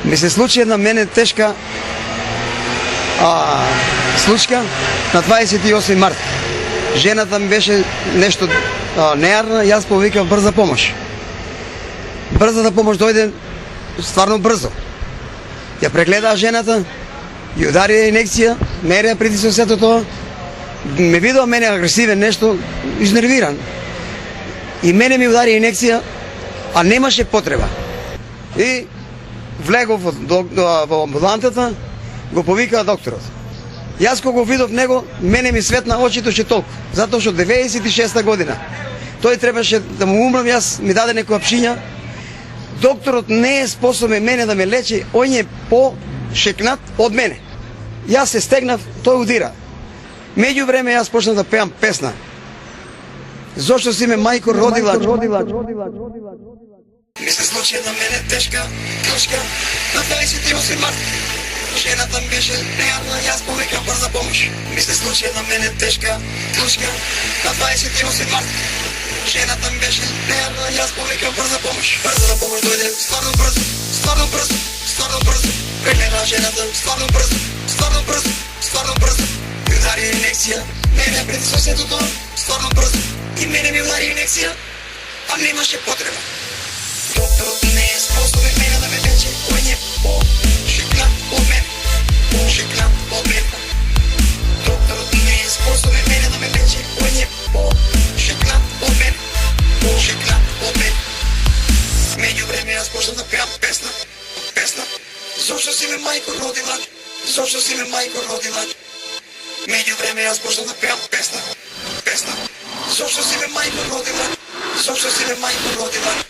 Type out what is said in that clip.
ми се случи една мене тежка случка на 28 март. Жената ми беше нещо неярна и аз повикав брза помощ. Брзата помощ дойде стварно брзо. Ја прегледа жената, ја удари инекција, мерија притисок сето тоа. Ме видува мене агресивен нещо, изнервиран. И мене ми удари инекција, а немаше потреба. И влегов во амбулантата, го повика докторот. Јас кога го видов него, мене ми светна очите ше толку, затоа што 96-та година. Тој требаше да му умрам, јас ми даде некоја пшиња. Докторот не е способен мене да ме лечи, ој е по-шекнат од мене. Јас се стегнав, тој удира. Меѓу време јас почнав да пеам песна. Зошто си ме мајко родила? Ми се случи една мене тешка крушка на 28 март. Жената ми беше нејадна, јас повикам брза помощ. Ми се случи една мене тешка крушка на 28 март. Жената ми беше нејадна, јас повикам брза помощ. Брза помощ дојде стварно брзо, стварно брзо, стварно брзо. Прегледа жената стварно брзо, стварно брзо, стварно брзо. Ми удари инекција, мене притисок сето тоа, стварно брзо. И мене ми удари инекција, а немаше потреба. Докторот не е способен мене да ме лечи, ој е по-шекнат од мене, по-шекнат од мене. Докторот не е способен мене да ме лечи, ој е по-шекнат од мене, по-шекнат од мене. Меѓу време јас почнав да пеам песна, песна. Зошто си ме мајко родила, зошто си ме мајко родила. Меѓу време јас почнав да пеам песна, песна. Зошто си ме мајко родила, зошто си ме мајко родила.